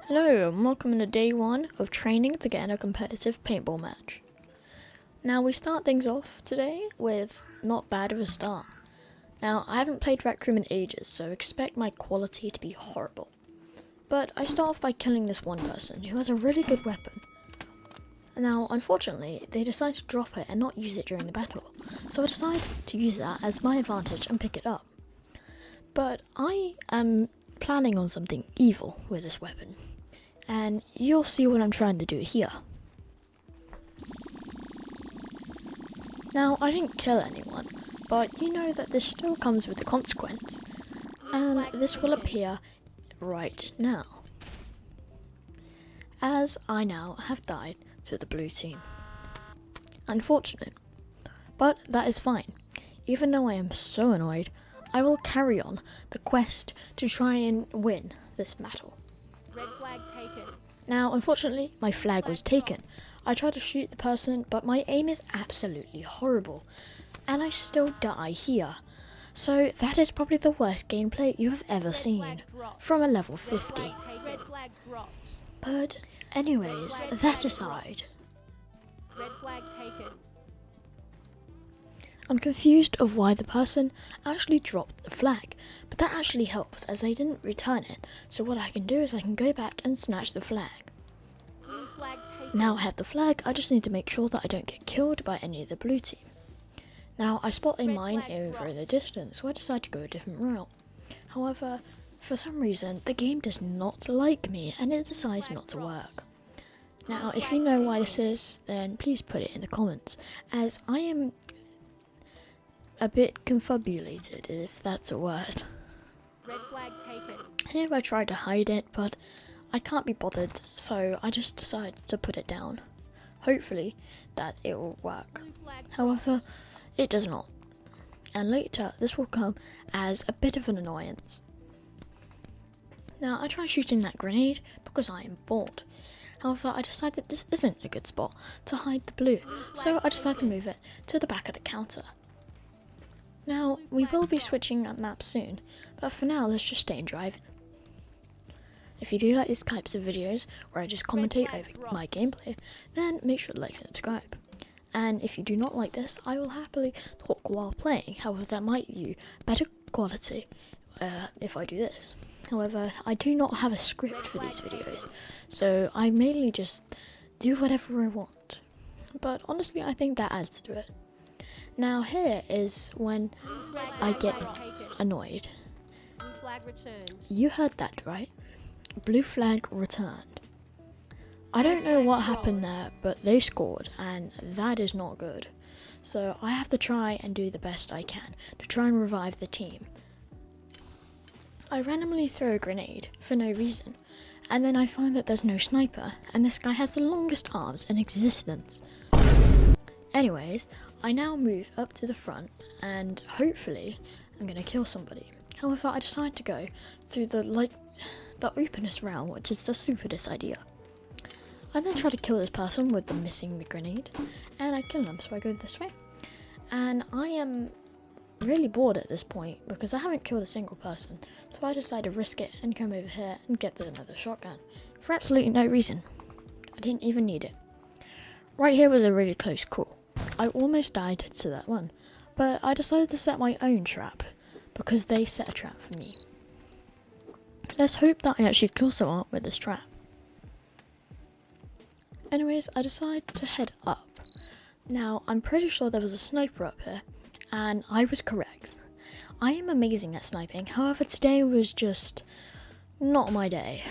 Hello and welcome to day 1 of training to get in a competitive paintball match. Now we start things off today with not bad of a start. Now I haven't played Rec Room in ages, so expect my quality to be horrible. But I start off by killing this one person who has a really good weapon. Now unfortunately they decide to drop it and not use it during the battle, so I decide to use that as my advantage and pick it up. But I am planning on something evil with this weapon. And you'll see what I'm trying to do here. Now, I didn't kill anyone, but you know that this still comes with a consequence. And this will appear right now, as I now have died to the blue team. Unfortunate, but that is fine. Even though I am so annoyed, I will carry on the quest to try and win this battle. Red flag taken. Now, unfortunately, my flag was taken. I tried to shoot the person, but my aim is absolutely horrible, and I still die here. So that is probably the worst gameplay you have ever seen, from a level 50. Red flag dropped. But anyways, that aside, Red flag taken. I'm confused of why the person actually dropped the flag, but that actually helps as they didn't return it, so what I can do is I can go back and snatch the flag. Blue flag taken. Now I have the flag, I just need to make sure that I don't get killed by any of the blue team. Now I spot a mine over in the distance, so I decide to go a different route. However, for some reason the game does not like me and it decides not to work. Now if you know why this is, then please put it in the comments, as I am a bit confabulated, if that's a word. Red flag taken. Here I tried to hide it, but I can't be bothered, so I just decided to put it down. Hopefully that it will work. Blue flag. However, it does not. And later this will come as a bit of an annoyance. Now I try shooting that grenade because I am bored. However, I decided this isn't a good spot to hide the blue, so I decided to move it to the back of the counter. Now, we will be switching up maps soon, but for now let's just stay in driving. If you do like these types of videos where I just commentate over my gameplay, then make sure to like and subscribe. And if you do not like this, I will happily talk while playing, however that might give you better quality if I do this. However, I do not have a script for these videos, so I mainly just do whatever I want. But honestly, I think that adds to it. Now here is when I get annoyed. Blue flag returned. You heard that right? Blue flag returned. I don't know what happened there, but they scored and that is not good. So I have to try and do the best I can to try and revive the team. I randomly throw a grenade for no reason, and then I find that there's no sniper and this guy has the longest arms in existence. Anyways, I now move up to the front and hopefully I'm going to kill somebody. However, I decide to go through the openest route, which is the stupidest idea. I then try to kill this person with missing the grenade and I kill them, so I go this way. And I am really bored at this point because I haven't killed a single person, so I decide to risk it and come over here and get another shotgun for absolutely no reason. I didn't even need it. Right here was a really close call. I almost died to that one, but I decided to set my own trap because they set a trap for me. Let's hope that I actually kill someone with this trap. Anyways, I decide to head up. Now, I'm pretty sure there was a sniper up here, and I was correct. I am amazing at sniping, however today was just not my day,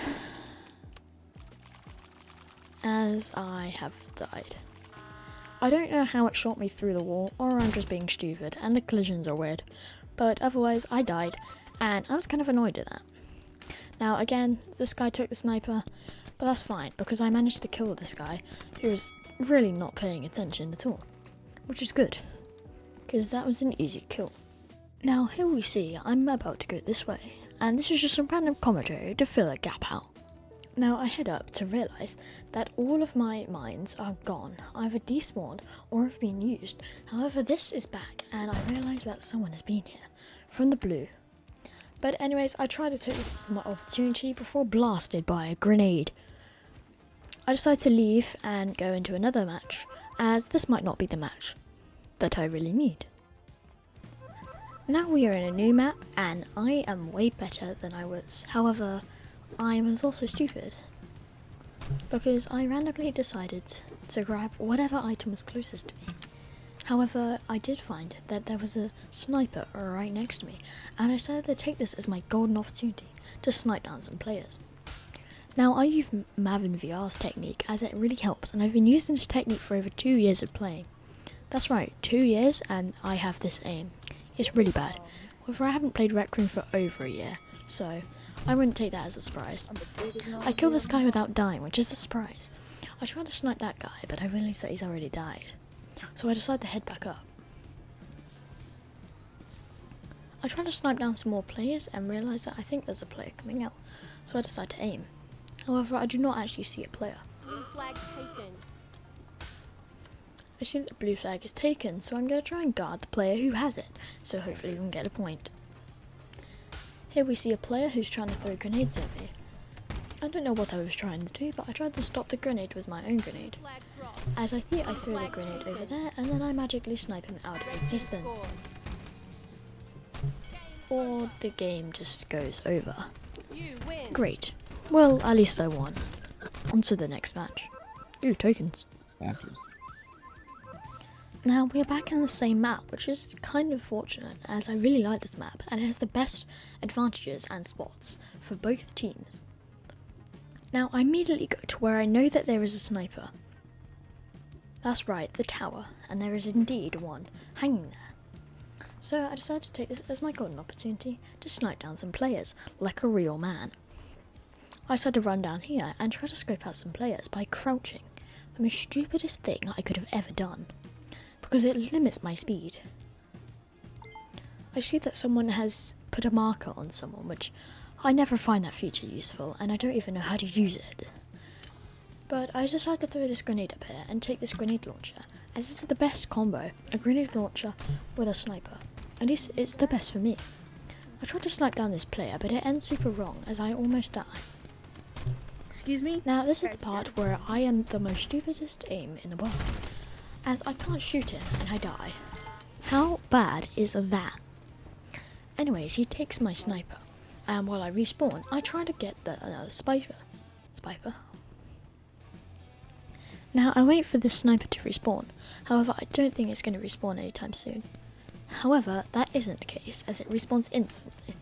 as I have died. I don't know how it shot me through the wall, or I'm just being stupid, and the collisions are weird, but otherwise I died, and I was kind of annoyed at that. Now again, this guy took the sniper, but that's fine, because I managed to kill this guy, who was really not paying attention at all, which is good, because that was an easy kill. Now here we see I'm about to go this way, and this is just some random commentary to fill a gap out. Now I head up to realise that all of my mines are gone, either despawned or have been used. However, this is back and I realise that someone has been here from the blue. But anyways, I tried to take this as my opportunity before blasted by a grenade. I decided to leave and go into another match, as this might not be the match that I really need. Now we are in a new map, and I am way better than I was. However, I was also stupid, because I randomly decided to grab whatever item was closest to me. However, I did find that there was a sniper right next to me, and I decided to take this as my golden opportunity to snipe down some players. Now, I use Mavin VR's technique as it really helps, and I've been using this technique for over 2 years of playing. That's right, 2 years, and I have this aim. It's really bad. However, I haven't played Rec Room for over a year, so I wouldn't take that as a surprise. I killed this guy without dying, which is a surprise. I tried to snipe that guy, but I realised that he's already died. So I decided to head back up. I tried to snipe down some more players and realised that I think there's a player coming out. So I decided to aim. However, I do not actually see a player. Blue flag taken. I see that the blue flag is taken, so I'm going to try and guard the player who has it. So hopefully we can get a point. Here we see a player who's trying to throw grenades at me. I don't know what I was trying to do, but I tried to stop the grenade with my own grenade. Flag drop. As I think I throw the grenade over there, and then I magically snipe him out Red of team existence. scores. Or the game just goes over. You win. Great. Well, at least I won. On to the next match. Ooh, tokens. Now, we're back in the same map, which is kind of fortunate, as I really like this map, and it has the best advantages and spots for both teams. Now, I immediately go to where I know that there is a sniper. That's right, the tower, and there is indeed one hanging there. So I decided to take this as my golden opportunity to snipe down some players, like a real man. I decided to run down here and try to scope out some players by crouching, the most stupidest thing I could have ever done, because it limits my speed. I see that someone has put a marker on someone, which I never find that feature useful, and I don't even know how to use it. But I decided to throw this grenade up here and take this grenade launcher, as it's the best combo, a grenade launcher with a sniper. At least it's the best for me. I tried to snipe down this player, but it ends super wrong, as I almost die. Excuse me? Now this is the part where I am the most stupidest aim in the world, as I can't shoot him and I die. How bad is that? Anyways, he takes my sniper, and while I respawn, I try to get the sniper. Now I wait for this sniper to respawn, however I don't think it's going to respawn anytime soon. However, that isn't the case, as it respawns instantly.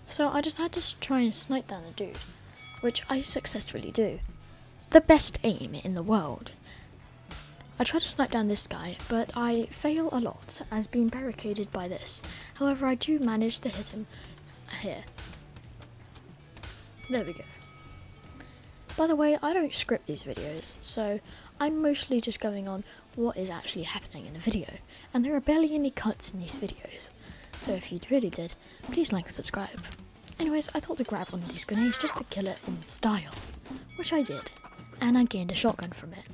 So I decided to try and snipe down the dude, which I successfully do. The best aim in the world. I try to snipe down this guy, but I fail a lot as being barricaded by this. However, I do manage to hit him here. There we go. By the way, I don't script these videos, so I'm mostly just going on what is actually happening in the video, and there are barely any cuts in these videos. So if you really did, please like and subscribe. Anyways, I thought to grab one of these grenades just to kill it in style, which I did, and I gained a shotgun from it.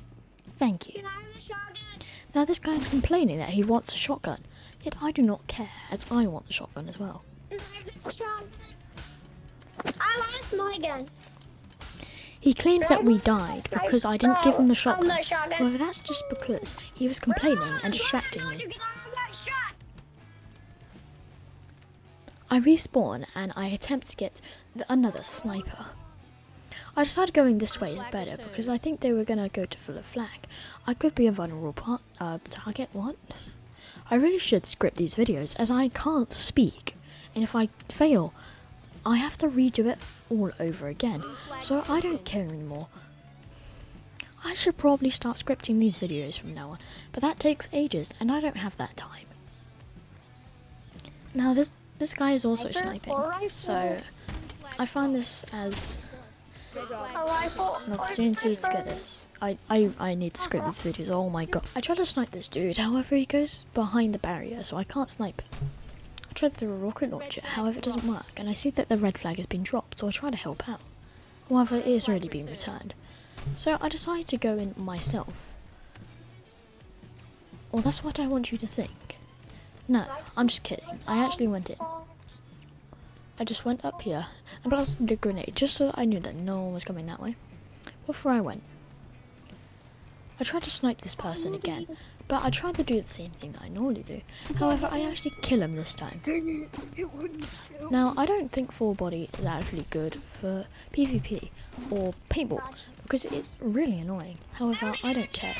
Thank you. Can I have the shotgun? Now this guy is complaining that he wants a shotgun, yet I do not care, as I want the shotgun as well. Can I have the shotgun? I lost my gun. He claims that we died because I didn't give him the shotgun. no shotgun. However, that's just because he was complaining and distracting me. I respawn and I attempt to get another sniper. I decided going this way is better because I think they were going to go to full of flag. I could be a vulnerable target, what? I really should script these videos as I can't speak, and if I fail, I have to redo it all over again, so I don't care anymore. I should probably start scripting these videos from now on, but that takes ages and I don't have that time. Now this guy is also sniping, so I find this as an opportunity to get this. I need to script these videos, oh my god. I tried to snipe this dude, however he goes behind the barrier, so I can't snipe him. I tried to throw a rocket launcher, however it doesn't work, and I see that the red flag has been dropped, so I try to help out. However, it has already been returned. So I decided to go in myself. Well, that's what I want you to think. No, I'm just kidding. I actually went in. I just went up here and blasted the grenade just so that I knew that no one was coming that way. Before I went, I tried to snipe this person again, but I tried to do the same thing that I normally do. However, I actually kill him this time. Now, I don't think full body is actually good for PvP or paintball because it's really annoying. However, I don't care.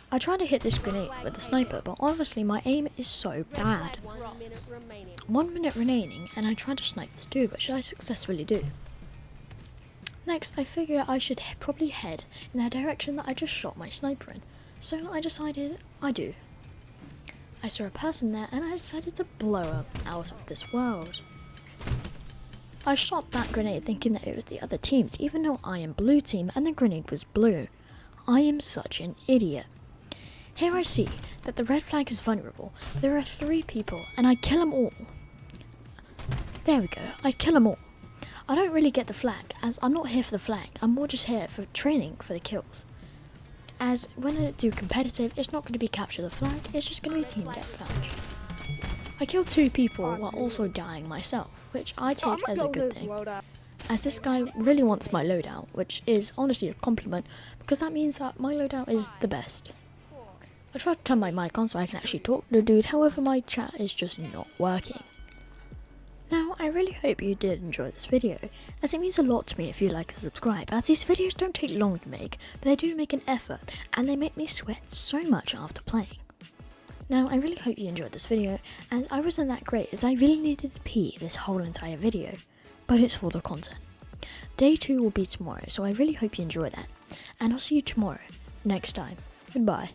I tried to hit this grenade with the sniper, but honestly my aim is so bad. 1 minute remaining. 1 minute remaining and I tried to snipe this dude, which I successfully do. Next, I figure I should probably head in the direction that I just shot my sniper in, so I decided I do. I saw a person there and I decided to blow him out of this world. I shot that grenade thinking that it was the other team's, even though I am blue team and the grenade was blue. I am such an idiot. Here I see that the red flag is vulnerable. There are 3 people and I kill them all. There we go, I kill them all. I don't really get the flag, as I'm not here for the flag, I'm more just here for training for the kills. As when I do competitive, it's not going to be capture the flag, it's just going to be team deathmatch. I killed 2 people while also dying myself, which I take as a good thing. As this guy really wants my loadout, which is honestly a compliment, because that means that my loadout is the best. I tried to turn my mic on so I can actually talk to the dude, however my chat is just not working. Now, I really hope you did enjoy this video, as it means a lot to me if you like and subscribe, as these videos don't take long to make, but they do make an effort, and they make me sweat so much after playing. Now, I really hope you enjoyed this video, as I wasn't that great as I really needed to pee this whole entire video, but it's for the content. Day 2 will be tomorrow, so I really hope you enjoy that, and I'll see you tomorrow, next time. Goodbye.